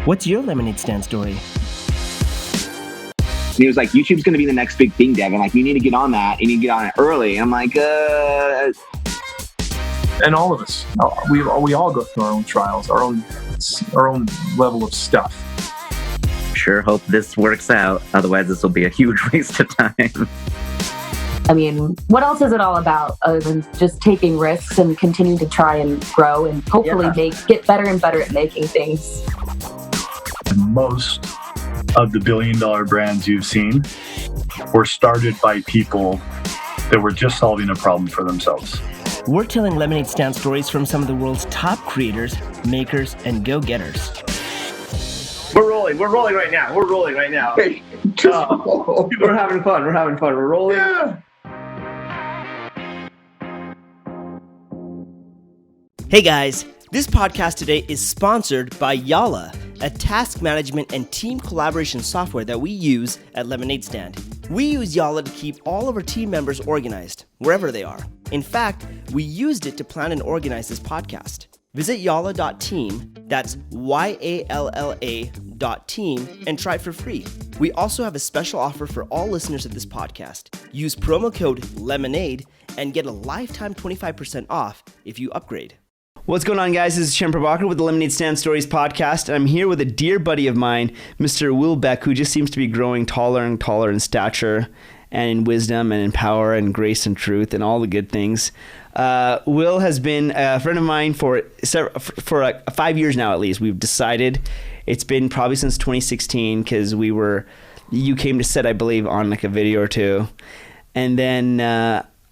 What's your lemonade stand story? And he was like, YouTube's going to be the next big thing, Devin. Like, you need to get on that. You need to get on it early. And I'm like, And all of us, we all go through our own trials, our own level of stuff. Sure hope this works out. Otherwise, this will be a huge waste of time. I mean, what else is it all about other than just taking risks and continuing to try and grow and hopefully get better and better at making things? Most of the billion-dollar brands you've seen were started by people that were just solving a problem for themselves. We're telling lemonade stand stories from some of the world's top creators, makers, and go-getters. We're rolling right now. Hey, We're having fun. We're rolling. Yeah. Hey guys, this podcast today is sponsored by Yalla, a task management and team collaboration software that we use at Lemonade Stand. We use Yalla to keep all of our team members organized, wherever they are. In fact, we used it to plan and organize this podcast. Visit yalla.team, that's YALLA.team, and try it for free. We also have a special offer for all listeners of this podcast. Use promo code LEMONADE and get a lifetime 25% off if you upgrade. What's going on, guys? This is Shem Prabhakar with the Lemonade Stand Stories podcast, and I'm here with a dear buddy of mine, Mr. Will Beck, who just seems to be growing taller and taller in stature and in wisdom and in power and grace and truth and all the good things. Will has been a friend of mine for 5 years now, at least. We've decided it's been probably since 2016 because you came to set, I believe, on like a video or two. And then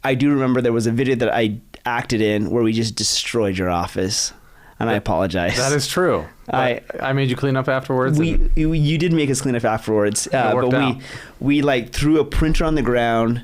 I do remember there was a video that I acted in where we just destroyed your office, and I apologize. That is true. I made you clean up afterwards. You did make us clean up afterwards, but we like threw a printer on the ground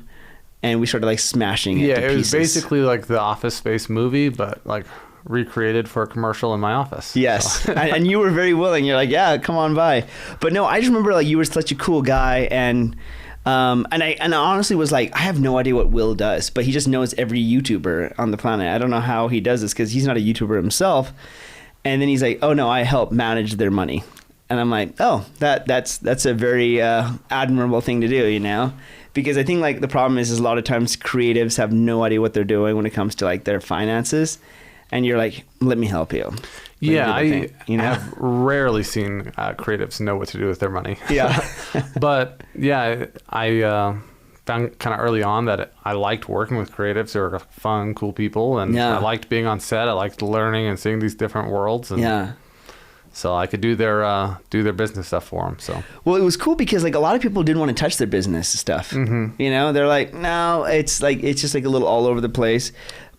and we started like smashing it to pieces. It was basically like the Office Space movie, but like recreated for a commercial in my office. Yes. So. and you were very willing. You're like, yeah, come on by. But no, I just remember like you were such a cool guy, and I honestly was like, I have no idea what Will does, but he just knows every YouTuber on the planet. I don't know how he does this because he's not a YouTuber himself. And then he's like, oh no, I help manage their money. And I'm like, oh, that's a very admirable thing to do, you know? Because I think like the problem is a lot of times creatives have no idea what they're doing when it comes to like their finances. And you're like, let me help you. Yeah, I have rarely seen creatives know what to do with their money. Yeah. But yeah, I found kind of early on that I liked working with creatives who are fun, cool people. And I liked being on set. I liked learning and seeing these different worlds. And so I could do their business stuff for them. So well, it was cool because like a lot of people didn't want to touch their business stuff. Mm-hmm. You know, they're like, no, it's just like a little all over the place.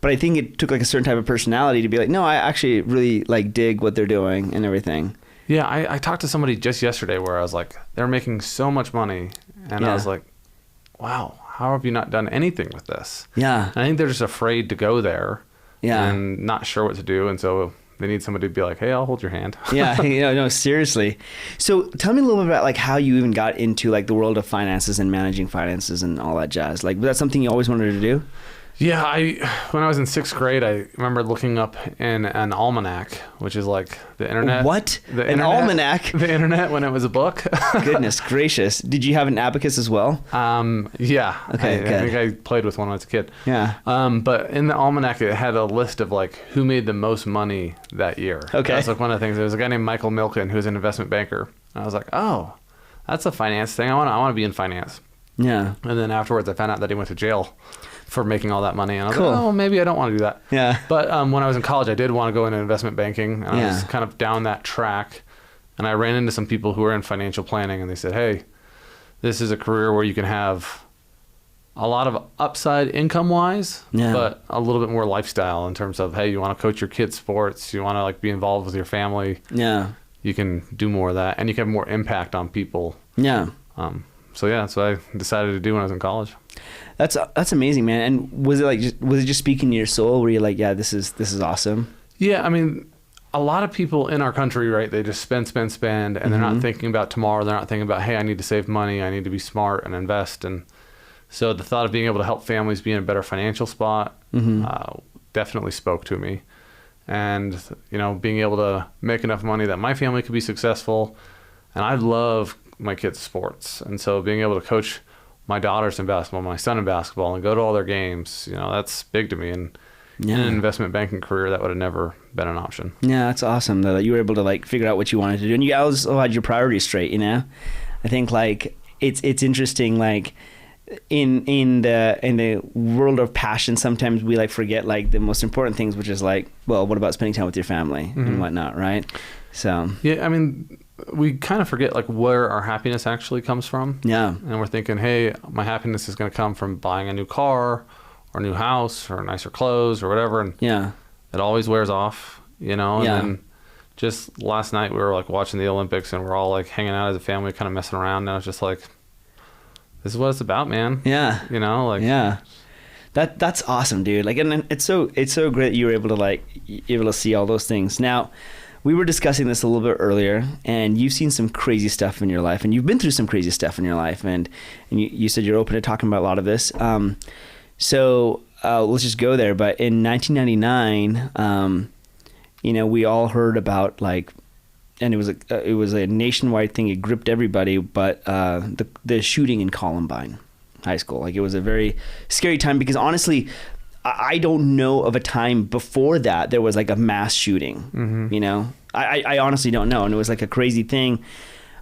But I think it took like a certain type of personality to be like, no, I actually really like dig what they're doing and everything. Yeah, I talked to somebody just yesterday where I was like, they're making so much money. And I was like, wow, how have you not done anything with this? Yeah. And I think they're just afraid to go there and not sure what to do. And so they need somebody to be like, hey, I'll hold your hand. Yeah, no, seriously. So tell me a little bit about like how you even got into like the world of finances and managing finances and all that jazz. Like, was that something you always wanted to do? Yeah, when I was in 6th grade, I remember looking up in an almanac, which is like the internet. What? Almanac? The internet when it was a book. Goodness gracious. Did you have an abacus as well? Yeah. Okay, good. I think I played with one when I was a kid. Yeah. But in the almanac, it had a list of like who made the most money that year. Okay. That's like one of the things. There was a guy named Michael Milken who was an investment banker. And I was like, oh, that's a finance thing. I want to be in finance. Yeah. And then afterwards, I found out that he went to jail for making all that money. And I was cool. like, oh, maybe I don't want to do that. Yeah. But when I was in college, I did want to go into investment banking. And I was kind of down that track. And I ran into some people who were in financial planning. And they said, hey, this is a career where you can have a lot of upside income-wise, but a little bit more lifestyle in terms of, hey, you want to coach your kids' sports. You want to like be involved with your family. Yeah. You can do more of that. And you can have more impact on people. Yeah. So that's what I decided to do when I was in college. That's amazing, man. And was it just speaking to your soul? Were you like, yeah, this is awesome? Yeah, I mean, a lot of people in our country, right? They just spend, and they're not thinking about tomorrow. They're not thinking about, hey, I need to save money. I need to be smart and invest. And so the thought of being able to help families be in a better financial spot definitely spoke to me. and, you know, being able to make enough money that my family could be successful. And I love my kids' sports. And so being able to coach my daughters in basketball, my son in basketball, and go to all their games, you know, that's big to me. And in an investment banking career, that would have never been an option. Yeah, that's awesome though, that you were able to like figure out what you wanted to do, and you also had your priorities straight. You know, I think like it's interesting. Like in the world of passion, sometimes we like forget like the most important things, which is like, well, what about spending time with your family and whatnot, right? So yeah, I mean, we kind of forget like where our happiness actually comes from. Yeah, and we're thinking, hey, my happiness is going to come from buying a new car or a new house or nicer clothes or whatever, and it always wears off, you know. And then just last night we were like watching the Olympics, and we're all like hanging out as a family, kind of messing around, and I was just like, this is what it's about, man. Yeah, you know, like that's awesome, dude. Like, and it's so great that you were able to see all those things. Now, we were discussing this a little bit earlier, and you've seen some crazy stuff in your life, and you've been through some crazy stuff in your life, and you said you're open to talking about a lot of this. So let's just go there. But in 1999, you know, we all heard about like, and it was a nationwide thing. It gripped everybody. But the shooting in Columbine High School, like, it was a very scary time, because honestly, I don't know of a time before that there was like a mass shooting. You know, I honestly don't know, and it was like a crazy thing.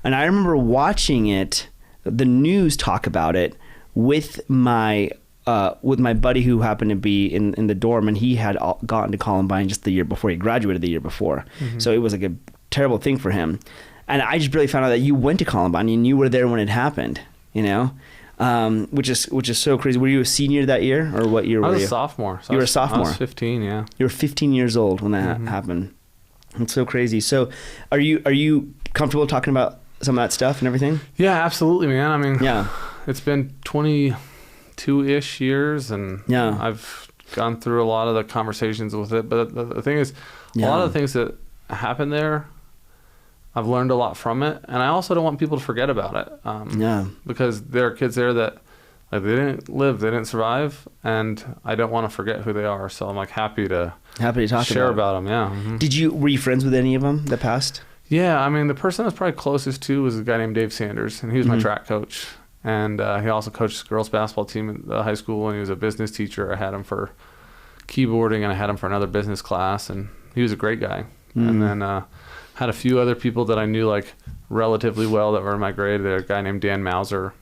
And I remember watching it, the news talk about it with my buddy who happened to be in the dorm, and he had gotten to Columbine just the year before. He graduated the year before. So it was like a terrible thing for him. And I just barely found out that you went to Columbine and you were there when it happened, you know, which is so crazy. Were you a senior that year, or what year were you? I was a sophomore. So you were a sophomore? I was 15, yeah. You were 15 years old when that happened. It's so crazy. So are you comfortable talking about some of that stuff and everything? Yeah, absolutely, man. I mean, it's been 22-ish years, and I've gone through a lot of the conversations with it. But the thing is, a lot of the things that happen there, I've learned a lot from it, and I also don't want people to forget about it. Because there are kids there that, like, they didn't live, they didn't survive, and I don't want to forget who they are. So I'm like happy to talk share about them. Yeah. Were you friends with any of them that passed? Yeah, I mean, the person I was probably closest to was a guy named Dave Sanders, and he was my track coach. And he also coached the girls basketball team at the high school, and he was a business teacher. I had him for keyboarding, and I had him for another business class, and he was a great guy. And then had a few other people that I knew like relatively well that were in my grade. There's a guy named Dan Mauser,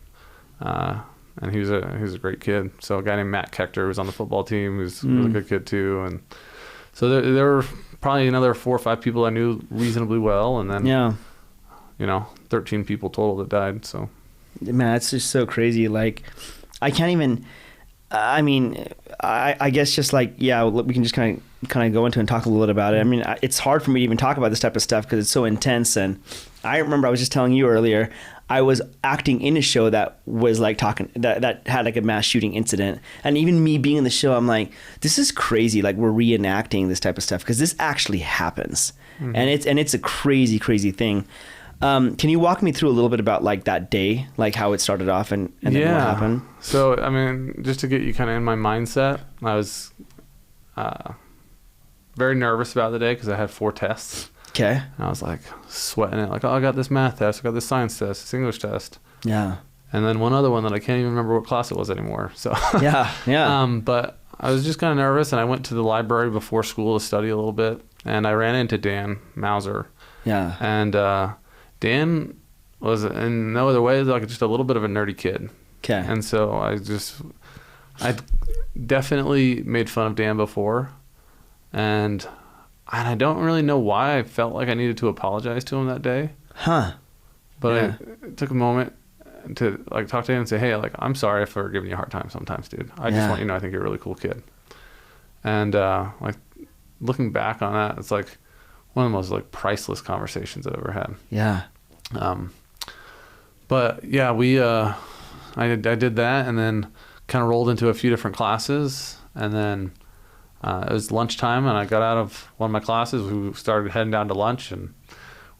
and he was a great kid. So a guy named Matt Kechter was on the football team, who's a really good kid too. And so there were probably another 4 or 5 people I knew reasonably well, and then you know, 13 people total that died. So man, that's just so crazy. Like, I can't even. I mean, I guess just like, we can just kind of go into and talk a little bit about it. I mean, it's hard for me to even talk about this type of stuff because it's so intense. And I remember I was just telling you earlier, I was acting in a show that was like that had like a mass shooting incident. And even me being in the show, I'm like, this is crazy. Like, we're reenacting this type of stuff because this actually happens. And it's a crazy, crazy thing. Can you walk me through a little bit about like that day, like how it started off and then what happened? So, I mean, just to get you kind of in my mindset, I was very nervous about the day because I had 4 tests. Okay. And I was like sweating it, like, oh, I got this math test, I got this science test, this English test. Yeah. And then one other one that I can't even remember what class it was anymore. So but I was just kind of nervous, and I went to the library before school to study a little bit, and I ran into Dan Mauser. Yeah. And Dan was in no other way like just a little bit of a nerdy kid. Okay. And so I definitely made fun of Dan before, and I don't really know why I felt like I needed to apologize to him that day. But I took a moment to like talk to him and say, hey, like, I'm sorry for giving you a hard time sometimes, dude. I just want you to know I think you're a really cool kid. And like, looking back on that, it's like one of the most like priceless conversations I've ever had. Yeah. But yeah, I did that, and then kind of rolled into a few different classes, and then it was lunchtime, and I got out of one of my classes. We started heading down to lunch, and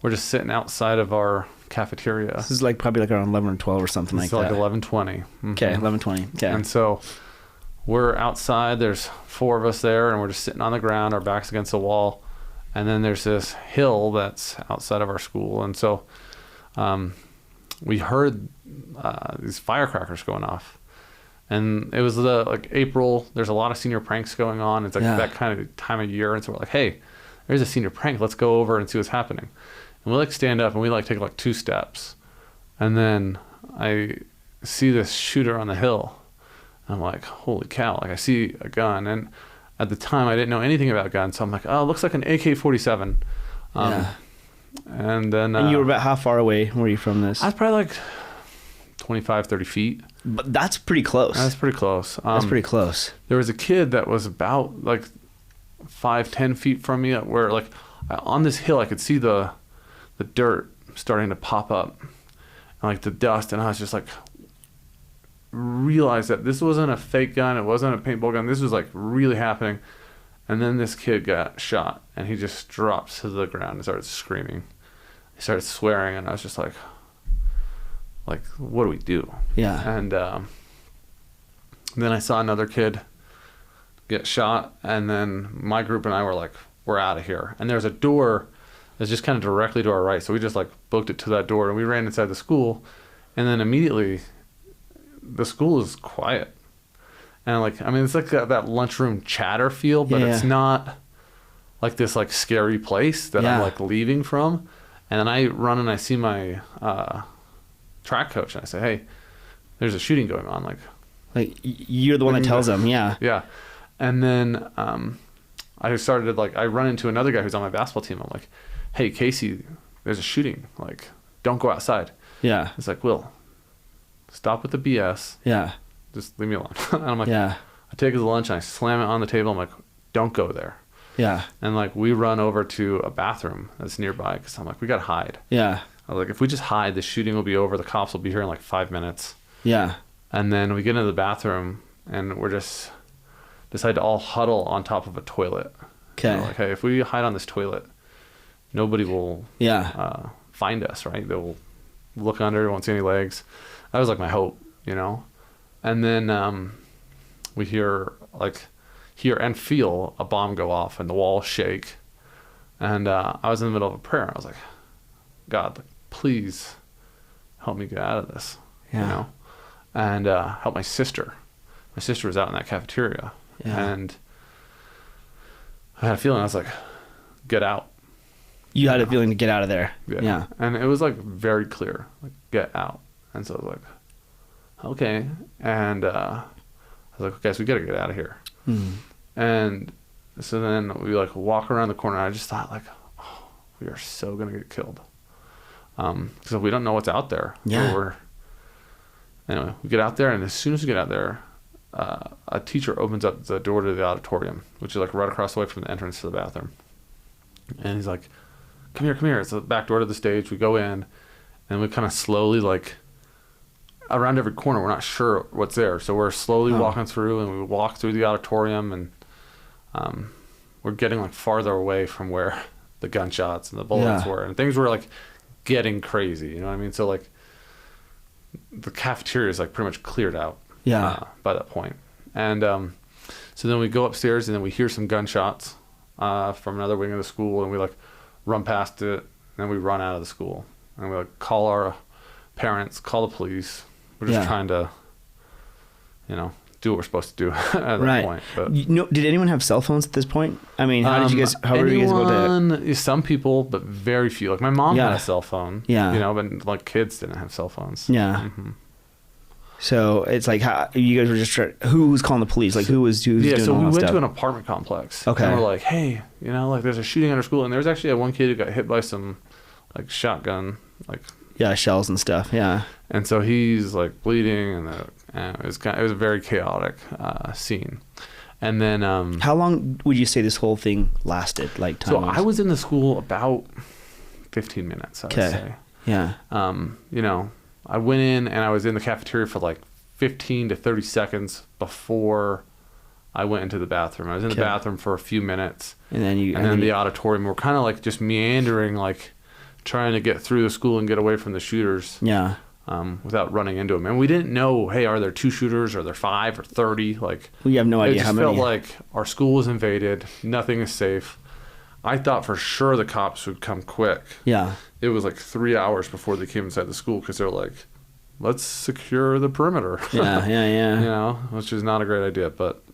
we're just sitting outside of our cafeteria. This is like probably like around 11 or 12 or something like that. It's like 11:20. Okay, 11:20. Okay. And so we're outside. There's 4 of us there, and we're just sitting on the ground, our backs against the wall. And then there's this hill that's outside of our school. And so we heard these firecrackers going off. And it was like April. There's a lot of senior pranks going on. It's like that kind of time of year. And so we're like, hey, there's a senior prank. Let's go over and see what's happening. And we like stand up and we like take like 2 steps. And then I see this shooter on the hill. I'm like, holy cow. Like I see a gun. And at the time I didn't know anything about guns. So I'm like, oh, it looks like an AK-47. And then... and you were about how far away were you from this? I was probably like 25, 30 feet. But that's pretty close. That's pretty close. That's pretty close. There was a kid that was about like 5-10 feet from me, where like on this hill I could see the dirt starting to pop up and like the dust, and I was just like realized that this wasn't a fake gun, it wasn't a paintball gun, this was like really happening. And then this kid got shot and he just drops to the ground and started screaming. He started swearing, and I was just like, what do we do? Yeah. And then I saw another kid get shot, and then my group and I were like, we're out of here. And there's a door that's just kind of directly to our right, so we just like booked it to that door, and we ran inside the school, and then immediately the school is quiet. And like, I mean, it's like that lunchroom chatter feel, but it's not like this like scary place that I'm like leaving from. And then I run and I see my track coach, and I say, hey, there's a shooting going on. Like you're the one that tells them. Yeah. And then I started like, I run into another guy who's on my basketball team. I'm like, hey, Casey, there's a shooting. Like, don't go outside. Yeah. It's like, Will, stop with the BS. Yeah. Just leave me alone. And I'm like, I take his lunch and I slam it on the table. I'm like, don't go there. Yeah. And like, we run over to a bathroom that's nearby, because I'm like, we got to hide. Yeah. I was like, if we just hide, the shooting will be over. The cops will be here in like 5 minutes. Yeah. And then we get into the bathroom, and we're just decide to all huddle on top of a toilet. Okay. Like, hey, if we hide on this toilet, nobody will find us, right? They'll look under, won't see any legs. That was like my hope, you know? And then we hear and feel a bomb go off and the walls shake. And I was in the middle of a prayer. I was like, God, please help me get out of this, you know? And help my sister. My sister was out in that cafeteria. Yeah. And I had a feeling, I was like, get out. You had a feeling to get out of there. Yeah. And it was like very clear, like, get out. And so I was like, okay. And I was like, okay, so we got to get out of here. And so then we like walk around the corner. And I just thought like, oh, we are so going to get killed. So we don't know what's out there. Yeah. Anyway, we get out there, and as soon as we get out there, a teacher opens up the door to the auditorium, which is like right across the way from the entrance to the bathroom. And he's like, come here. It's the back door to the stage. We go in, and we kind of slowly, like, around every corner, we're not sure what's there. So we're slowly walking through, and we walk through the auditorium, and we're getting like farther away from where the gunshots and the bullets were. And things were like getting crazy, you know what I mean? So like, the cafeteria is like pretty much cleared out by that point. And so then we go upstairs, and then we hear some gunshots from another wing of the school, and we like run past it, and then we run out of the school, and we like call our parents, call the police. We're just trying to, you know, do what we're supposed to do at that point. But did anyone have cell phones at this point? I mean, how were you guys able to? Some people, but very few. Like my mom had a cell phone. Yeah. You know, but like kids didn't have cell phones. Yeah. Mm-hmm. So it's like, how you guys were just who was calling the police? Like who was doing all that stuff? So we went to an apartment complex. Okay. And we're like, hey, you know, like there's a shooting at our school, and there's actually one kid who got hit by some like shotgun, like shells and stuff. Yeah. And so he's like bleeding, and it was a very chaotic scene. And then how long would you say this whole thing lasted? Like time? So I was in the school about 15 minutes. I would say. Yeah. You know, I went in and I was in the cafeteria for like 15 to 30 seconds before I went into the bathroom. I was in the bathroom for a few minutes, and then the auditorium. We're kind of like just meandering, like trying to get through the school and get away from the shooters. Yeah. without running into them. And we didn't know, hey, are there 2 shooters? Are there 5 or 30? Like, we have no idea how many. It just felt like our school was invaded. Nothing is safe. I thought for sure the cops would come quick. Yeah. It was like 3 hours before they came inside the school because they're like, let's secure the perimeter. Yeah. You know, which is not a great idea, but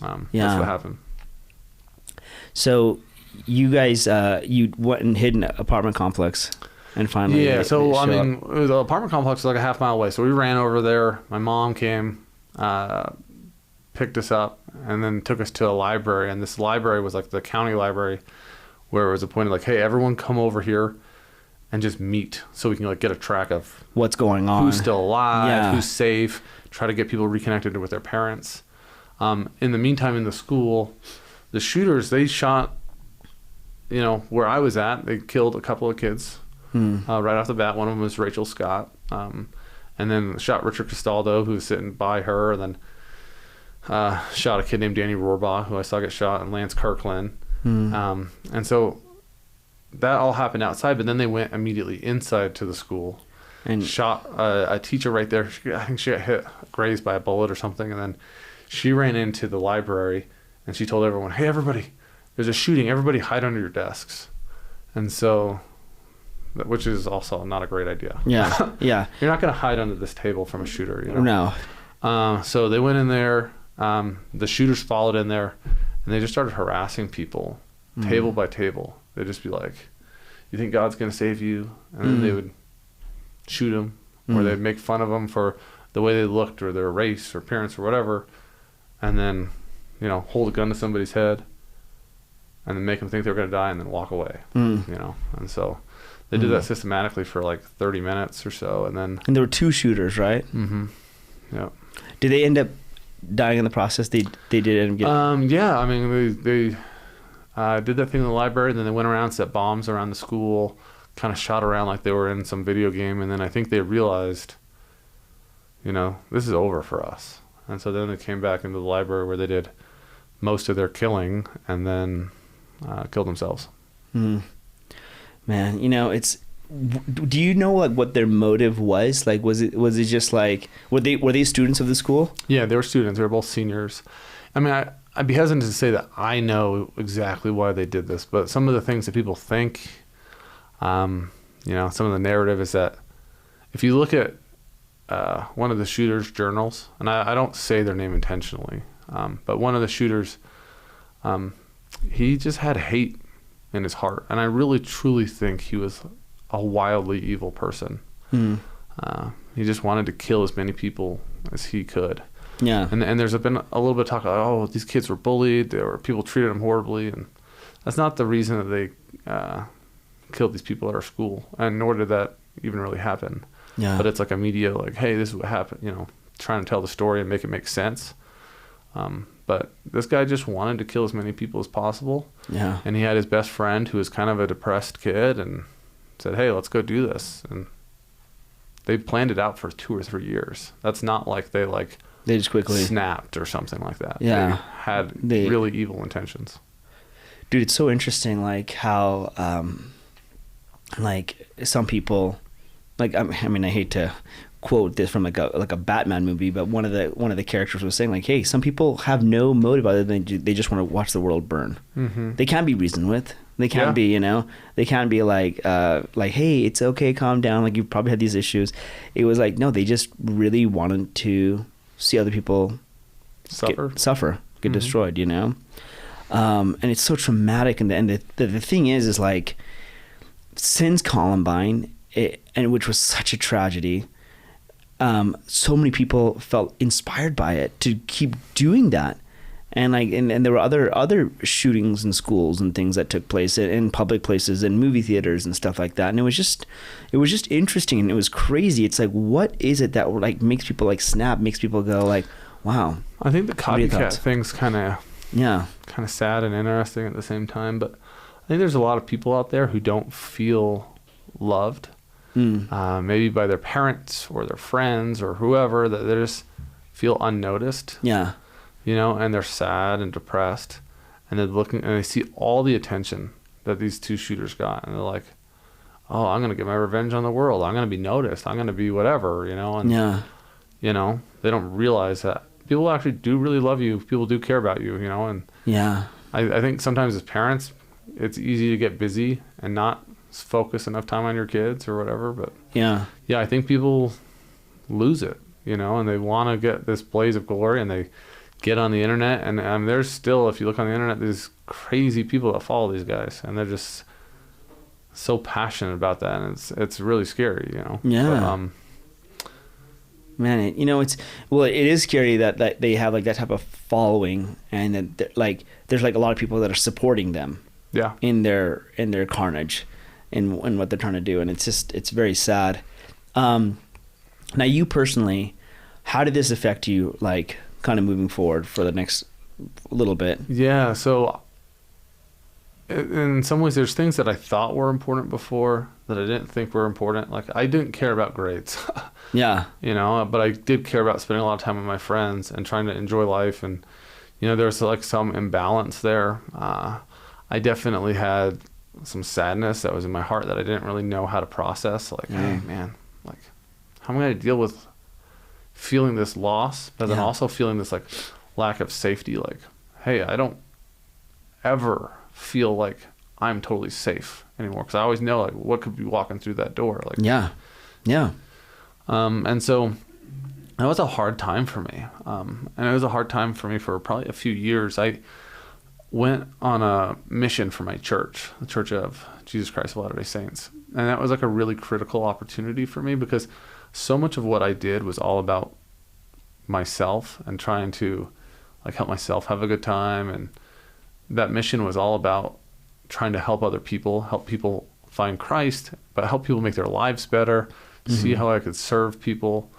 that's what happened. So you guys, you went and hid in an apartment complex. And finally, the apartment complex was like a half mile away. So we ran over there. My mom came, picked us up, and then took us to a library. And this library was like the county library, where it was appointed like, hey, everyone come over here and just meet so we can like get a track of what's going on, who's still alive, who's safe, try to get people reconnected with their parents. In the meantime, in the school, the shooters, they shot, you know, where I was at, they killed a couple of kids. Right off the bat. One of them was Rachel Scott, and then shot Richard Castaldo, who was sitting by her, and then shot a kid named Danny Rohrbaugh, who I saw get shot, and Lance Kirkland. And so that all happened outside, but then they went immediately inside to the school and shot a teacher right there. I think she got grazed by a bullet or something, and then she ran into the library and she told everyone, hey, everybody, there's a shooting. Everybody hide under your desks. And so... which is also not a great idea. Yeah. You're not going to hide under this table from a shooter, you know? No. So they went in there. The shooters followed in there, and they just started harassing people, table by table. They'd just be like, you think God's going to save you? And then they would shoot them, or they'd make fun of them for the way they looked or their race or appearance or whatever, and then, you know, hold a gun to somebody's head and then make them think they were going to die and then walk away, you know? And so... they did that systematically for like 30 minutes or so, and then... And there were 2 shooters, right? Mm-hmm. Yeah. Did they end up dying in the process? They did end up getting... Yeah, I mean, they did that thing in the library, then they went around, set bombs around the school, kind of shot around like they were in some video game, and then I think they realized, you know, this is over for us. And so then they came back into the library where they did most of their killing, and then killed themselves. Man, you know, it's. Do you know like what their motive was? Like, was it just like were they students of the school? Yeah, they were students. They were both seniors. I mean, I'd be hesitant to say that I know exactly why they did this, but some of the things that people think, you know, some of the narrative is that if you look at one of the shooters' journals, and I don't say their name intentionally, but one of the shooters, he just had hate in his heart, and I really truly think he was a wildly evil person. He just wanted to kill as many people as he could. Yeah. And there's been a little bit of talk like, oh, these kids were bullied, people treated them horribly, and that's not the reason that they killed these people at our school, and nor did that even really happen. Yeah. But it's like a media like, hey, this is what happened, you know, trying to tell the story and make it make sense. But this guy just wanted to kill as many people as possible. Yeah. And he had his best friend who was kind of a depressed kid and said, hey, let's go do this. And they planned it out for 2 or 3 years. That's not like they just quickly snapped or something like that. Yeah. They had really evil intentions. Dude, it's so interesting, like how, like some people, like I mean, I hate to quote this from like a Batman movie, but one of the characters was saying like, hey, some people have no motive other than they just want to watch the world burn. They can't be reasoned with. They can't be, you know, they can't be like, hey, it's okay, calm down. Like, you probably had these issues. It was like, no, they just really wanted to see other people suffer, get destroyed, you know? And it's so traumatic. And the thing is like, since Columbine, and which was such a tragedy, so many people felt inspired by it to keep doing that. And like, and there were other shootings in schools and things that took place in public places and movie theaters and stuff like that. And it was just interesting, and it was crazy. It's like, what is it that like makes people like snap, makes people go like, wow. I think the copycat thing's kind of sad and interesting at the same time. But I think there's a lot of people out there who don't feel loved, maybe by their parents or their friends or whoever, that they just feel unnoticed. Yeah. You know, and they're sad and depressed, and they're looking and they see all the attention that these two shooters got, and they're like, oh, I'm going to get my revenge on the world. I'm going to be noticed. I'm going to be whatever, and, they don't realize that people actually do really love you. People do care about you, and I think sometimes as parents, it's easy to get busy and not focus enough time on your kids or whatever. But I think people lose it, and they want to get this blaze of glory, and they get on the internet, and there's still, if you look on the internet, these crazy people that follow these guys, and they're just so passionate about that, and it's really scary, But, man, it is scary that they have like that type of following, and that like there's like a lot of people that are supporting them in their carnage and what they're trying to do, and it's very sad. Now, you personally, how did this affect you, like kind of moving forward for the next little bit? So in some ways there's things that I thought were important before that I didn't think were important. Like, I didn't care about grades. But I did care about spending a lot of time with my friends and trying to enjoy life, and there's like some imbalance there. I definitely had some sadness that was in my heart that I didn't really know how to process. Like, hey man, like, how am I going to deal with feeling this loss, but then also feeling this like lack of safety? Like, hey, I don't ever feel like I'm totally safe anymore, because I always know like what could be walking through that door. Like, and so that was a hard time for me, and it was a hard time for me for probably a few years. I went on a mission for my church, the Church of Jesus Christ of Latter-day Saints, and that was like a really critical opportunity for me, because so much of what I did was all about myself and trying to like help myself have a good time, and that mission was all about trying to help other people, help people find Christ, but help people make their lives better, see how I could serve people.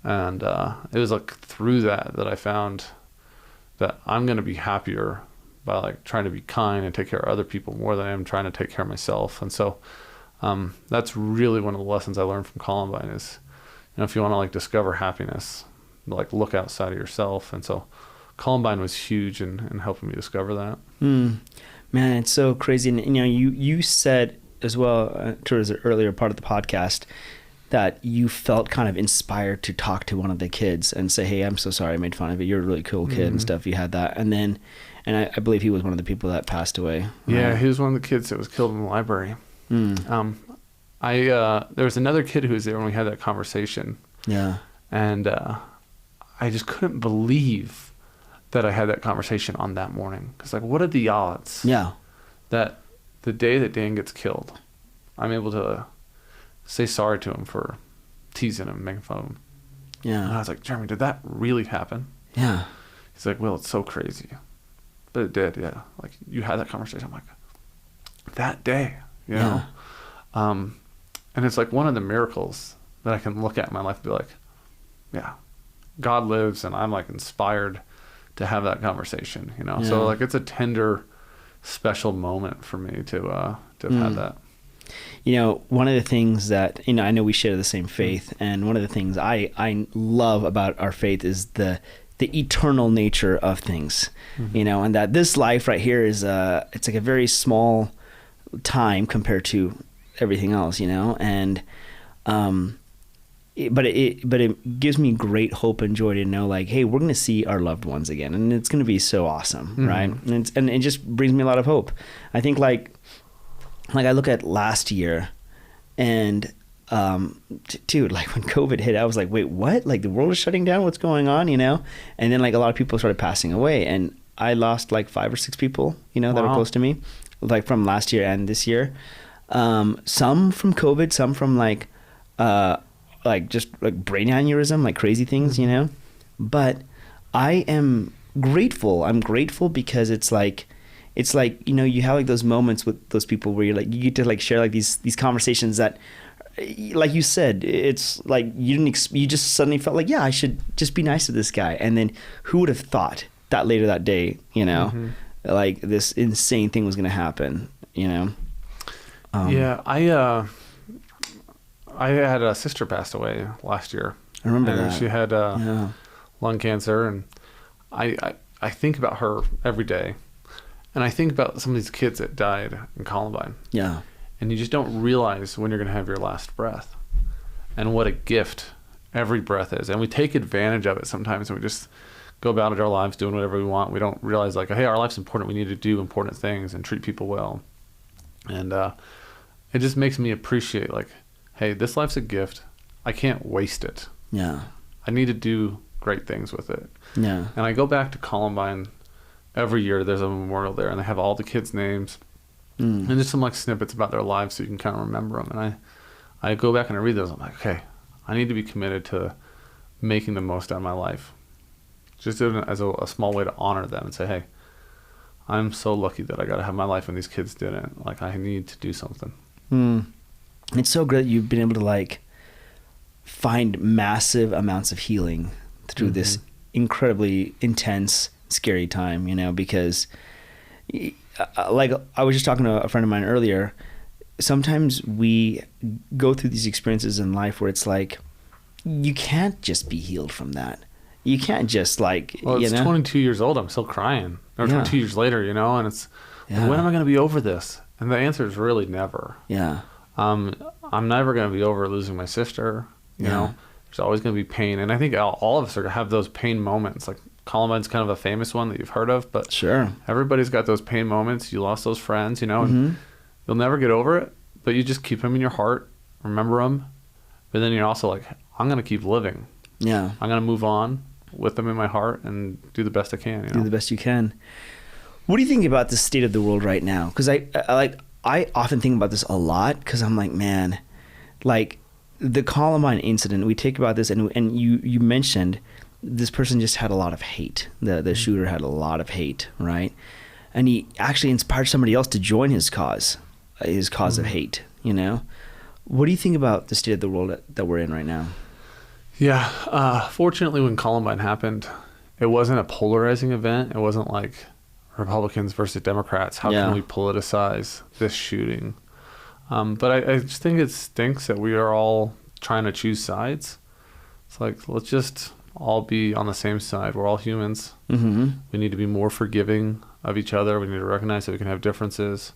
And it was like through that I found that I'm going to be happier by like trying to be kind and take care of other people more than I am trying to take care of myself. And so that's really one of the lessons I learned from Columbine is, if you want to like discover happiness, like look outside of yourself. And so Columbine was huge in helping me discover that. Man, it's so crazy. And you said as well towards the earlier part of the podcast that you felt kind of inspired to talk to one of the kids and say, hey, I'm so sorry I made fun of you. You're a really cool kid and stuff. You had that. And I believe he was one of the people that passed away. Yeah, he was one of the kids that was killed in the library. There was another kid who was there when we had that conversation. And I just couldn't believe that I had that conversation on that morning. Because like, what are the odds that the day that Dan gets killed, I'm able to say sorry to him for teasing him, making fun of him. And I was like, Jeremy, did that really happen? He's like, well, it's so crazy. But it did, Like, you had that conversation. I'm like, that day, you know? And it's like one of the miracles that I can look at in my life and be like, God lives, and I'm like inspired to have that conversation, So like, it's a tender, special moment for me to have had that. One of the things that, I know we share the same faith, and one of the things I love about our faith is the eternal nature of things, and that this life right here is it's like a very small time compared to everything else, and but it gives me great hope and joy to know, like, hey, we're going to see our loved ones again, and it's going to be so awesome, right? And it just brings me a lot of hope. I think like I look at last year, and dude, like when COVID hit, I was like, wait, what? Like the world is shutting down? What's going on? And then like a lot of people started passing away, and I lost like 5 or 6 people, that were close to me, like from last year and this year. Some from COVID, some from like just like brain aneurysm, like crazy things, but I am grateful. I'm grateful because it's like, you have like those moments with those people where you get to like share like these conversations that, like you said, it's like you just suddenly felt like, I should just be nice to this guy. And then who would have thought that later that day, like this insane thing was going to happen, I had a sister passed away last year. I remember that. She had lung cancer, and I think about her every day, and I think about some of these kids that died in Columbine. and you just don't realize when you're going to have your last breath, and what a gift every breath is. And we take advantage of it sometimes, and we just go about our lives doing whatever we want. We don't realize, like, hey, our life's important. We need to do important things and treat people well. And it just makes me appreciate, like, hey, this life's a gift. I can't waste it. Yeah. I need to do great things with it. Yeah. And I go back to Columbine every year. There's a memorial there, and they have all the kids' names and just some, like, snippets about their lives so you can kind of remember them. And I go back and I read those. I'm like, okay, I need to be committed to making the most out of my life. Just doing it as a small way to honor them and say, hey, I'm so lucky that I got to have my life when these kids didn't. Like, I need to do something. It's so great that you've been able to, like, find massive amounts of healing through this incredibly intense, scary time, you know, because, like, I was just talking to a friend of mine earlier. Sometimes we go through these experiences in life where it's like, you can't just be healed from that. You can't just, like, well, it's 22 years old. I'm still crying. Or 22 years later, you know, and it's, when am I going to be over this? And the answer is really never. Yeah. I'm never going to be over losing my sister. You know, there's always going to be pain. And I think all of us are going to have those pain moments. Like, Columbine's kind of a famous one that you've heard of, but sure, everybody's got those pain moments. You lost those friends, you know, and you'll never get over it, but you just keep them in your heart, remember them. But then you're also like, I'm going to keep living. Yeah. I'm going to move on with them in my heart and do the best I can. You know? Do the best you can. What do you think about the state of the world right now? Because I often think about this a lot, because I'm like, man, like, the Columbine incident, we take about this, and you mentioned this person just had a lot of hate. The shooter had a lot of hate, right? And he actually inspired somebody else to join his cause of hate, you know? What do you think about the state of the world that we're in right now? Yeah, fortunately, when Columbine happened, it wasn't a polarizing event. It wasn't like Republicans versus Democrats. How can we politicize this shooting? But I just think it stinks that we are all trying to choose sides. It's like, let's just all be on the same side. We're all humans. We need to be more forgiving of each other. We need to recognize that we can have differences.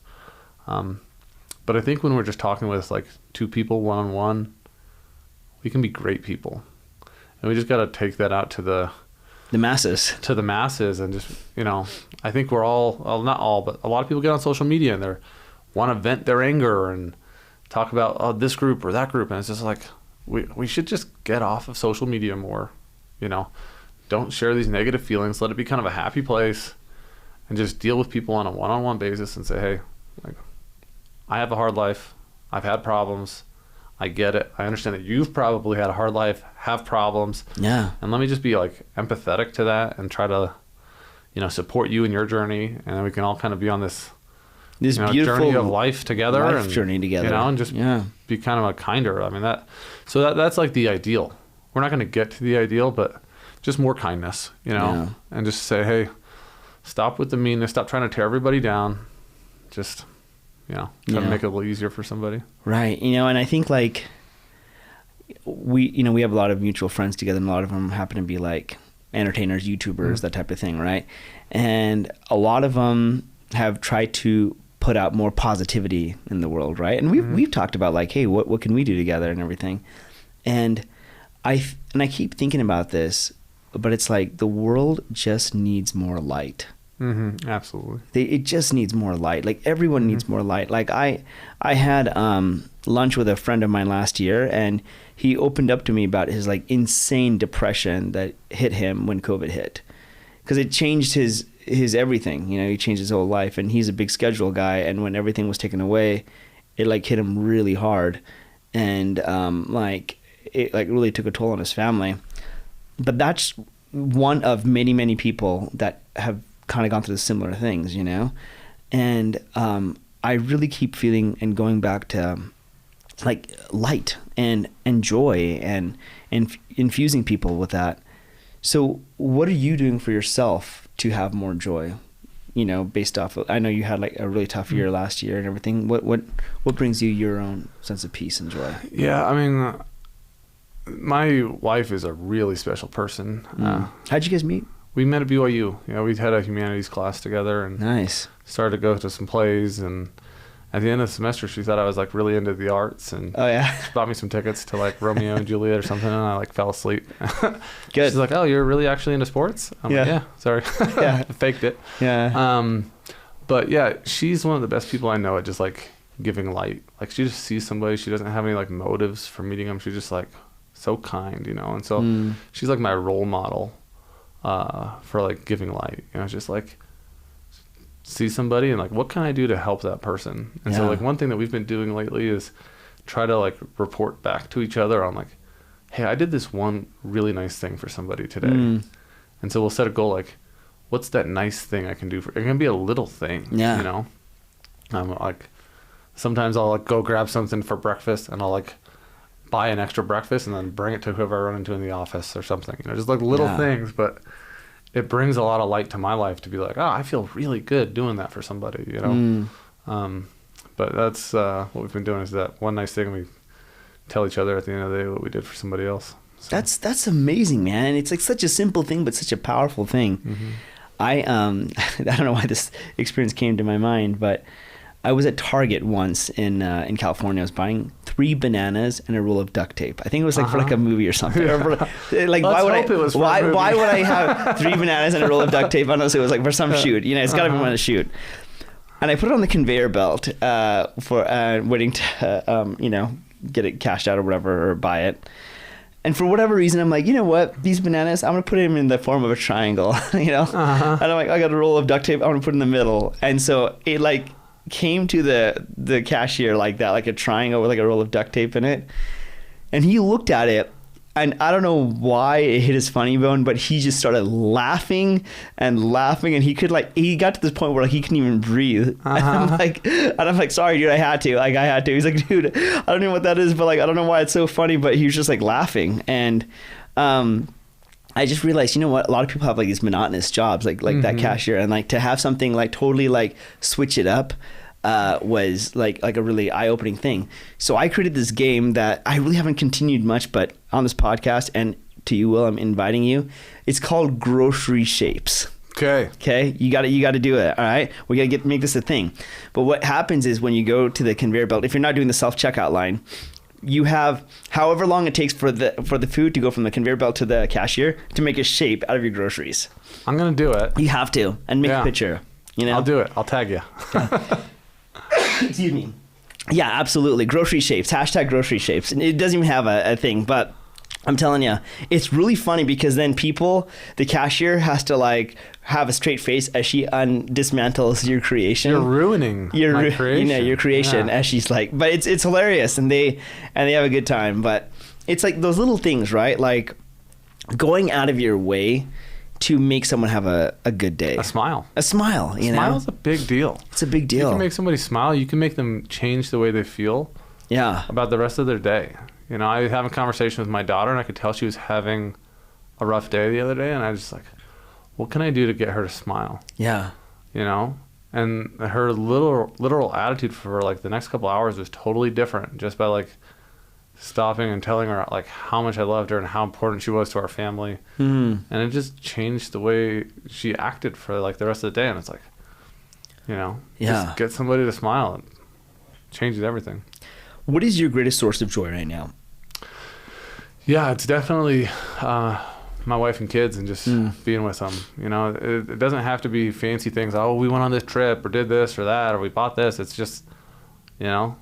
But I think when we're just talking with, like, two people one-on-one, we can be great people. And we just got to take that out to the masses. To the masses, and just, you know, I think we're all, well, not all, but a lot of people get on social media and they want to vent their anger and talk about this group or that group. And it's just like, we should just get off of social media more, you know. Don't share these negative feelings. Let it be kind of a happy place, and just deal with people on a one-on-one basis and say, hey, like, I have a hard life. I've had problems. I get it. I understand that you've probably had a hard life, have problems. Yeah. And let me just be, like, empathetic to that and try to, you know, support you in your journey. And then we can all kind of be on this beautiful journey of life together. Journey together. You know, and just be kind of a kinder. I mean, that's like the ideal. We're not going to get to the ideal, but just more kindness, you know, and just say, hey, stop with the meanness. Stop trying to tear everybody down. Just, you know, try to make it a little easier for somebody. Right. You know, and I think, like, we have a lot of mutual friends together, and a lot of them happen to be, like, entertainers, YouTubers, that type of thing, right? And a lot of them have tried to put out more positivity in the world, right? And we've talked about, like, hey, what can we do together and everything. And I keep thinking about this, but it's like, the world just needs more light. Absolutely. It just needs more light. Like, everyone needs more light. Like, I had lunch with a friend of mine last year, and he opened up to me about his, like, insane depression that hit him when COVID hit, because it changed his everything. You know, he changed his whole life, and he's a big schedule guy, and when everything was taken away, it, like, hit him really hard, and like, it, like, really took a toll on his family. But that's one of many people that have kind of gone through similar things, you know. And I really keep feeling and going back to, like, light and joy and infusing people with that. So what are you doing for yourself to have more joy, you know, based off of, I know you had, like, a really tough year last year and everything. What brings you your own sense of peace and joy? Yeah, I mean, my wife is a really special person. How'd you guys meet? We met at BYU. You know, we had a humanities class together and nice. Started to go to some plays, and at the end of the semester, she thought I was like really into the arts, and she bought me some tickets to like Romeo and Juliet or something, and I like fell asleep. Good. She's like, "Oh, you're really actually into sports?" I'm like, "Yeah, sorry, I faked it." Yeah. But yeah, she's one of the best people I know at just like giving light. Like she just sees somebody, she doesn't have any like motives for meeting them. She's just like so kind, you know. And so she's like my role model for like giving light. You know, it's just like see somebody and like, what can I do to help that person? And so like one thing that we've been doing lately is try to like report back to each other on like, hey, I did this one really nice thing for somebody today. And so we'll set a goal like, what's that nice thing I can do for it? Can be a little thing, you know. Like sometimes I'll like go grab something for breakfast, and I'll like buy an extra breakfast and then bring it to whoever I run into in the office or something, you know, just like little things, but it brings a lot of light to my life to be like, oh, I feel really good doing that for somebody, you know. But that's what we've been doing, is that one nice thing we tell each other at the end of the day what we did for somebody else. So. That's amazing, man. It's like such a simple thing, but such a powerful thing. I don't know why this experience came to my mind, but I was at Target once in California. I was buying 3 bananas and a roll of duct tape. I think it was like for like a movie or something. Like why would I have 3 bananas and a roll of duct tape unless it was like for some shoot? You know, it's got to be one of the shoot. And I put it on the conveyor belt for waiting to you know, get it cashed out or whatever, or buy it. And for whatever reason, I'm like, you know what? These bananas, I'm going to put them in the form of a triangle, you know? And I'm like, I got a roll of duct tape, I'm going to put it in the middle. And so it like came to the cashier like that, like a triangle with like a roll of duct tape in it. And he looked at it, and I don't know why it hit his funny bone, but he just started laughing, and he got to this point where like he couldn't even breathe. And I'm like, sorry, dude, I had to. He's like, dude, I don't know what that is, but like, I don't know why it's so funny, but he was just like laughing. And I just realized, you know what, a lot of people have like these monotonous jobs, like that cashier, and like to have something like totally like switch it up was like a really eye-opening thing. So I created this game that I really haven't continued much, but on this podcast, and to you, Will, I'm inviting you. It's called Grocery Shapes. Okay. You got to do it. All right. We got to make this a thing. But what happens is when you go to the conveyor belt, if you're not doing the self-checkout line, you have however long it takes for the food to go from the conveyor belt to the cashier to make a shape out of your groceries. I'm going to do it. You have to, and make a picture. You know? I'll do it. I'll tag you. Excuse me. Yeah, absolutely. Grocery shapes. # grocery shapes. And it doesn't even have a thing, but I'm telling you, it's really funny because then the cashier has to like have a straight face as she dismantles your creation. You're ruining my creation. You know, your creation as she's like, but it's hilarious, and they have a good time. But it's like those little things, right? Like going out of your way to make someone have a good day. A smile. You know? Smile's a big deal. It's a big deal. You can make somebody smile. You can make them change the way they feel about the rest of their day. You know, I was having a conversation with my daughter, and I could tell she was having a rough day the other day, and I was just like, what can I do to get her to smile? Yeah. You know? And her literal attitude for like the next couple hours was totally different just by like stopping and telling her like how much I loved her and how important she was to our family. And it just changed the way she acted for like the rest of the day. And it's like, you know, just get somebody to smile. It changes everything. What is your greatest source of joy right now? Yeah, it's definitely my wife and kids, and just being with them. You know, it doesn't have to be fancy things. Oh, we went on this trip or did this or that or we bought this. It's just, you know,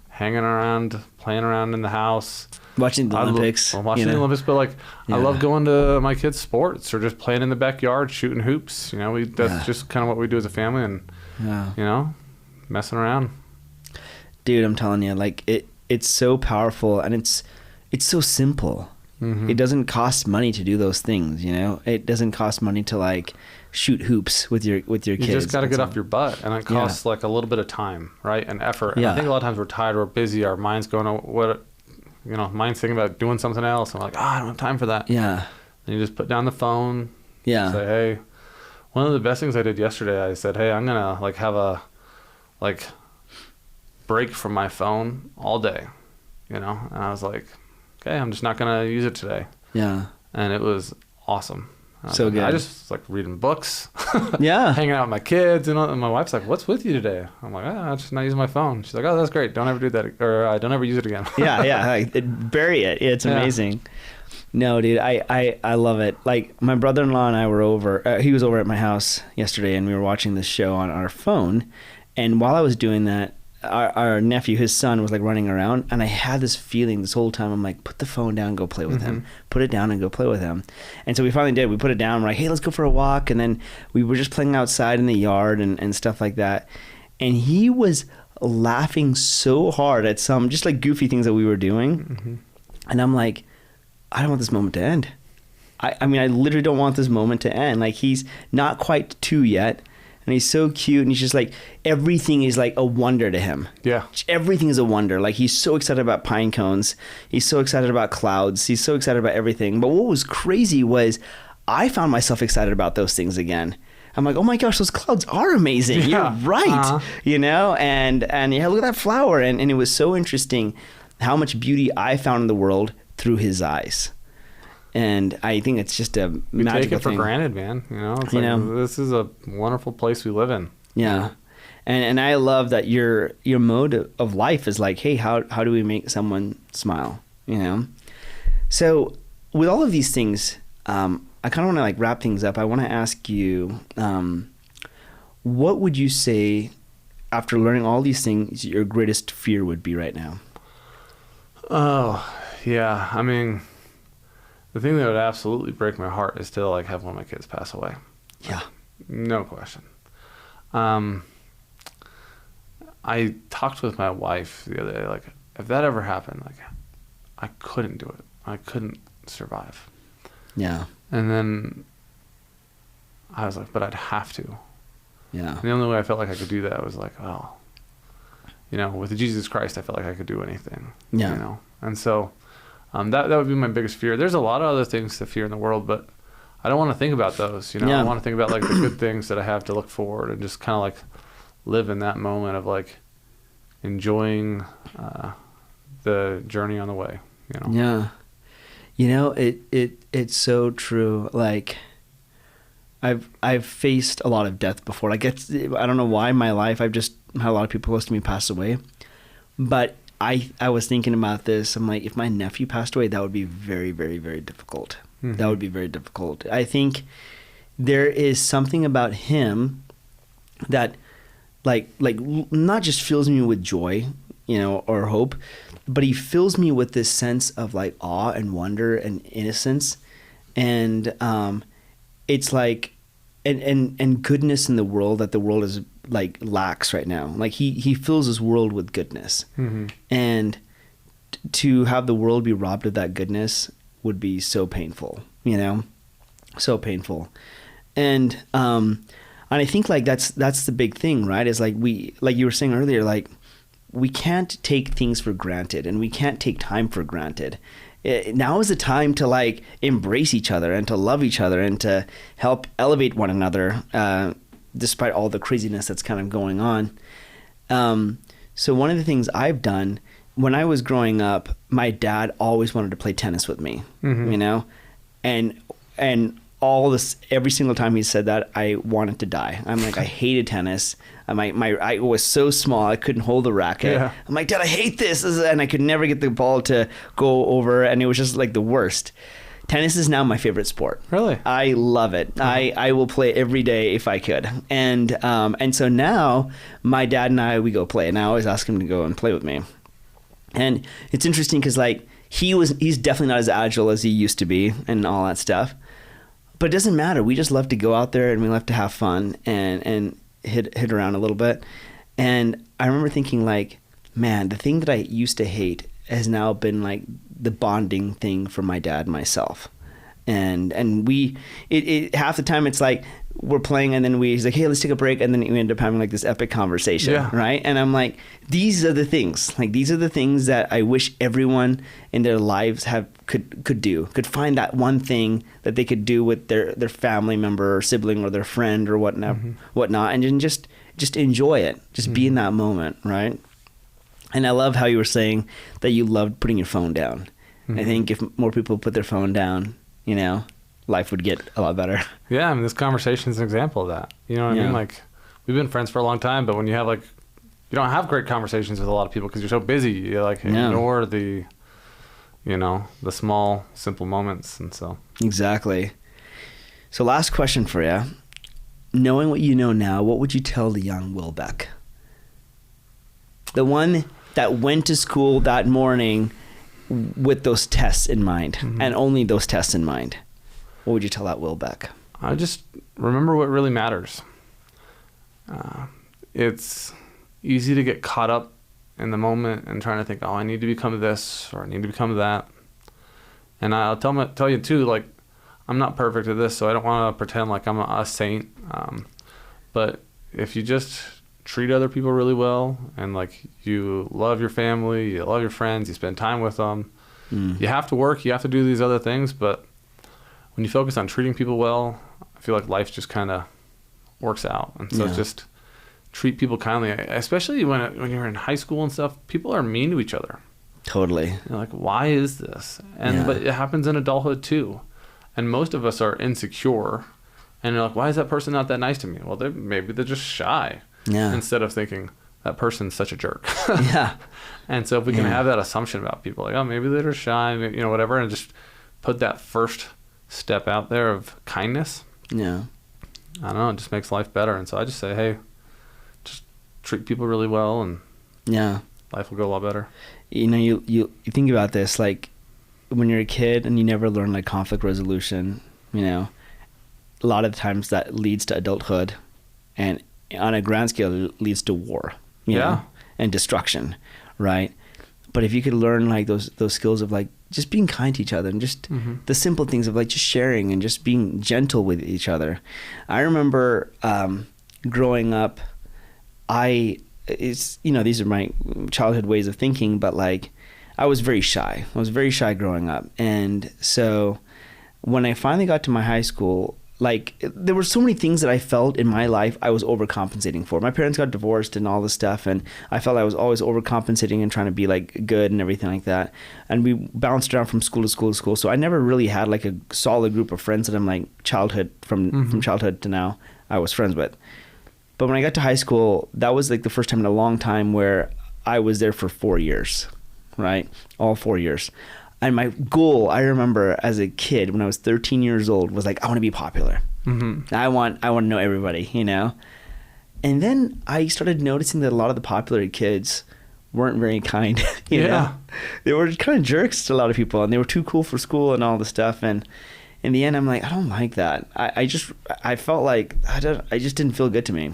hanging around, playing around in the house. Watching the Olympics. Watching the Olympics, but like I love going to my kids' sports or just playing in the backyard, shooting hoops. You know, that's just kind of what we do as a family, and you know, messing around. Dude, I'm telling you, like it's so powerful, and it's so simple. It doesn't cost money to do those things, you know. It doesn't cost money to like shoot hoops with your kids. You just got to get off your butt, and it costs like a little bit of time, right, and effort. And I think a lot of times we're tired, we're busy, our mind's going on mind's thinking about doing something else. I'm like, I don't have time for that. Yeah. And you just put down the phone. Yeah. Say, hey, one of the best things I did yesterday, I said, hey, I'm gonna like have a break from my phone all day, you know. And I was like, okay, I'm just not gonna use it today. Yeah. And it was awesome. So good. I just like reading books, Yeah. hanging out with my kids, and my wife's like, "What's with you today?" I'm like, I'm just not using my phone. She's like, "Oh, that's great. Don't ever do that, or don't ever use it again." Yeah. Like, bury it. It's amazing. No, dude, I love it. Like, my brother-in-law and I were over. He was over at my house yesterday, and we were watching this show on our phone. And while I was doing that, our nephew, his son, was like running around, and I had this feeling this whole time. I'm like, put the phone down, go play with him. Put it down and go play with him. And so we finally did. We put it down. We're like, hey, let's go for a walk. And then we were just playing outside in the yard and stuff like that. And he was laughing so hard at some just like goofy things that we were doing. And I'm like, I don't want this moment to end. I mean, I literally don't want this moment to end. Like, he's not quite 2 yet. And he's so cute, and he's just like, everything is like a wonder to him. Yeah. Everything is a wonder. Like, he's so excited about pine cones. He's so excited about clouds. He's so excited about everything. But what was crazy was I found myself excited about those things again. I'm like, oh my gosh, those clouds are amazing. Yeah. You're right. You know, and yeah, look at that flower. And it was so interesting how much beauty I found in the world through his eyes. And I think it's just a magical thing. We take it for granted, man. You know, it's this is a wonderful place we live in. Yeah. And I love that your mode of life is like, hey, how do we make someone smile? You know? So with all of these things, I kind of want to like wrap things up. I want to ask you, what would you say after learning all these things, your greatest fear would be right now? Oh, yeah. I mean, the thing that would absolutely break my heart is to like have one of my kids pass away. Yeah. No question. I talked with my wife the other day, like, if that ever happened, like, I couldn't do it. I couldn't survive. Yeah. And then I was like, but I'd have to. Yeah. And the only way I felt like I could do that was like, well, you know, with Jesus Christ, I felt like I could do anything. Yeah. You know? And so that would be my biggest fear. There's a lot of other things to fear in the world, but I don't want to think about those. You know, Yeah. I want to think about like the good things that I have to look forward and just kind of like live in that moment of like enjoying the journey on the way. You know. Yeah. You know, it's so true. Like, I've faced a lot of death before. Like, I don't know why in my life I've just had a lot of people close to me pass away, but I was thinking about this. I'm like, if my nephew passed away, that would be very, very, very difficult. Mm-hmm. That would be very difficult. I think there is something about him that like not just fills me with joy, you know, or hope, but he fills me with this sense of like awe and wonder and innocence. And it's like and goodness in the world that the world is like lacks right now. Like he fills his world with goodness. Mm-hmm. And to have the world be robbed of that goodness would be so painful, you know, so painful. And I think like that's the big thing, right? Is like like you were saying earlier, like we can't take things for granted and we can't take time for granted. Now is the time to like embrace each other and to love each other and to help elevate one another, despite all the craziness that's kind of going on. So one of the things I've done when I was growing up, my dad always wanted to play tennis with me, mm-hmm. you know, and all this, every single time he said that, I wanted to die. I'm like, I hated tennis. I was so small, I couldn't hold the racket. Yeah. I'm like, Dad, I hate this. And I could never get the ball to go over. And it was just like the worst. Tennis is now my favorite sport. Really? I love it. Mm-hmm. I will play every day if I could. And so now my dad and I, we go play. And I always ask him to go and play with me. And it's interesting because like he's definitely not as agile as he used to be and all that stuff. But it doesn't matter. We just love to go out there and we love to have fun and hit around a little bit. And I remember thinking like, man, the thing that I used to hate has now been like the bonding thing for my dad and myself. And we half the time it's like we're playing and then he's like, hey, let's take a break. And then we end up having like this epic conversation. Yeah. Right. And I'm like, these are the things that I wish everyone in their lives could find that one thing that they could do with their family member or sibling or their friend or whatnot, and then just enjoy it. Just be in that moment. Right. And I love how you were saying that you loved putting your phone down. Mm-hmm. I think if more people put their phone down, you know, life would get a lot better. Yeah, I mean, this conversation is an example of that. You know what I mean? Like, we've been friends for a long time, but when you have like, you don't have great conversations with a lot of people because you're so busy. You like ignore the, you know, the small, simple moments, and so. Exactly. So last question for you. Knowing what you know now, what would you tell the young Will Beck? The one that went to school that morning with those tests in mind, and only those tests in mind. What would you tell that Will Beck? I just remember what really matters. It's easy to get caught up in the moment and trying to think, oh, I need to become this or I need to become that. And I'll tell you too, like, I'm not perfect at this, so I don't want to pretend like I'm a saint. But if you just treat other people really well and like you love your family, you love your friends, you spend time with them, you have to work, you have to do these other things, but when you focus on treating people well, I feel like life just kind of works out. And so just treat people kindly, especially when you're in high school and stuff. People are mean to each other. Totally. You're like, why is this? But it happens in adulthood too. And most of us are insecure. And you're like, why is that person not that nice to me? Well, maybe they're just shy. Yeah. Instead of thinking, that person's such a jerk. Yeah. And so if we can have that assumption about people, like, oh, maybe they're just shy, you know, whatever, and just put that first step out there of kindness. Yeah. I don't know, it just makes life better. And so I just say, hey, just treat people really well, and life will go a lot better. You know, you think about this, like, when you're a kid and you never learn like conflict resolution, you know, a lot of the times that leads to adulthood, and on a grand scale it leads to war, you know, and destruction, right? But if you could learn like those skills of like just being kind to each other, and just the simple things of like just sharing and just being gentle with each other. I remember growing up, it's, you know, these are my childhood ways of thinking, but like I was very shy. I was very shy growing up. And so when I finally got to my high school, like there were so many things that I felt in my life I was overcompensating for. My parents got divorced and all this stuff, and I felt I was always overcompensating and trying to be like good and everything like that. And we bounced around from school to school to school. So I never really had like a solid group of friends that I'm like from childhood to now I was friends with. But when I got to high school, that was like the first time in a long time where I was there for 4 years, right? All 4 years. And my goal, I remember as a kid when I was 13 years old, was like, I want to be popular. I want to know everybody, you know? And then I started noticing that a lot of the popular kids weren't very kind, you know? They were kind of jerks to a lot of people, and they were too cool for school and all this stuff. And in the end, I'm like, I don't like that. I felt like, I just didn't feel good to me.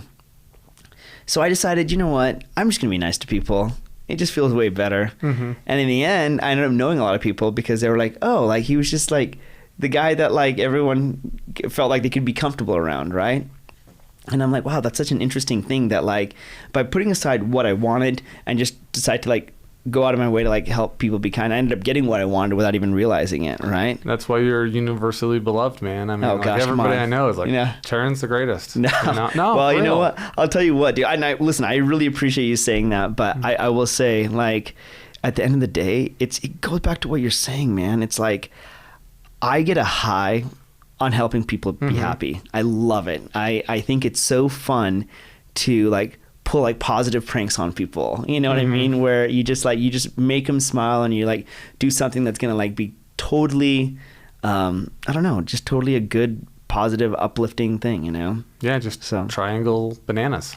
So I decided, you know what? I'm just going to be nice to people. It just feels way better. And in the end, I ended up knowing a lot of people because they were like, oh, like he was just like the guy that like everyone felt like they could be comfortable around, right? And I'm like, wow, that's such an interesting thing that like by putting aside what I wanted and just decide to like go out of my way to like help people be kind, I ended up getting what I wanted without even realizing it, right? That's why you're universally beloved, man. I mean, everybody I know is like, Turn's the greatest. No, well, you know what? I'll tell you what, dude. Listen, I really appreciate you saying that, but I will say, like, at the end of the day, it goes back to what you're saying, man. It's like I get a high on helping people be happy. I love it. I think it's so fun to like pull like positive pranks on people, you know what I mean, where you just make them smile, and you like do something that's gonna like be totally I don't know, just totally a good, positive, uplifting thing, you know? Yeah, just triangle bananas,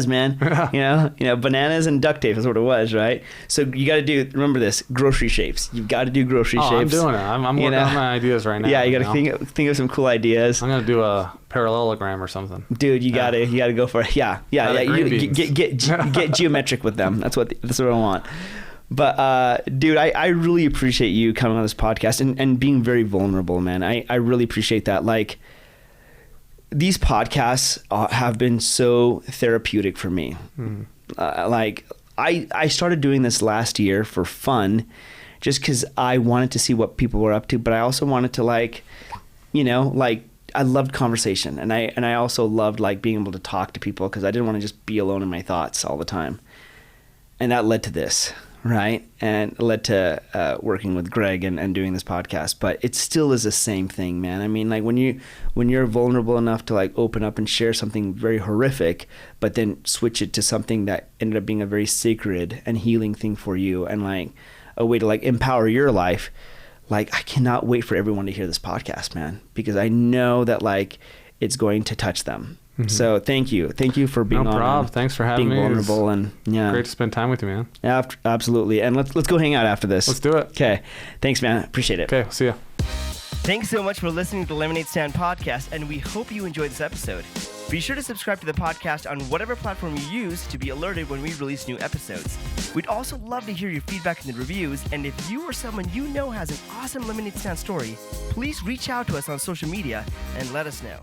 man. you know, bananas and duct tape is what it was, right? So you got to remember this, grocery shapes. You've got to do grocery shapes. I'm doing it. I'm working on my ideas right now. Yeah, you got to think of some cool ideas. I'm gonna do a parallelogram or something. Dude, you gotta go for it. Yeah. You get geometric with them. That's what I want. But dude, I really appreciate you coming on this podcast and being very vulnerable, man. I really appreciate that. Like, these podcasts have been so therapeutic for me. Like, I started doing this last year for fun, just because I wanted to see what people were up to, but I also wanted to, like, you know, like, I loved conversation, and I also loved like being able to talk to people, because I didn't want to just be alone in my thoughts all the time. And that led to this, right? And led to working with Greg and doing this podcast. But it still is the same thing, man. I mean, like when you're vulnerable enough to like open up and share something very horrific, but then switch it to something that ended up being a very sacred and healing thing for you, and like a way to like empower your life. Like, I cannot wait for everyone to hear this podcast, man, because I know that like it's going to touch them. Mm-hmm. So thank you for being on. No problem. Thanks for having me. Being vulnerable and great to spend time with you, man. Yeah, absolutely. And let's go hang out after this. Let's do it. Okay. Thanks, man. Appreciate it. Okay. See ya. Thanks so much for listening to the Lemonade Stand podcast, and we hope you enjoyed this episode. Be sure to subscribe to the podcast on whatever platform you use to be alerted when we release new episodes. We'd also love to hear your feedback in the reviews, and if you or someone you know has an awesome Lemonade Stand story, please reach out to us on social media and let us know.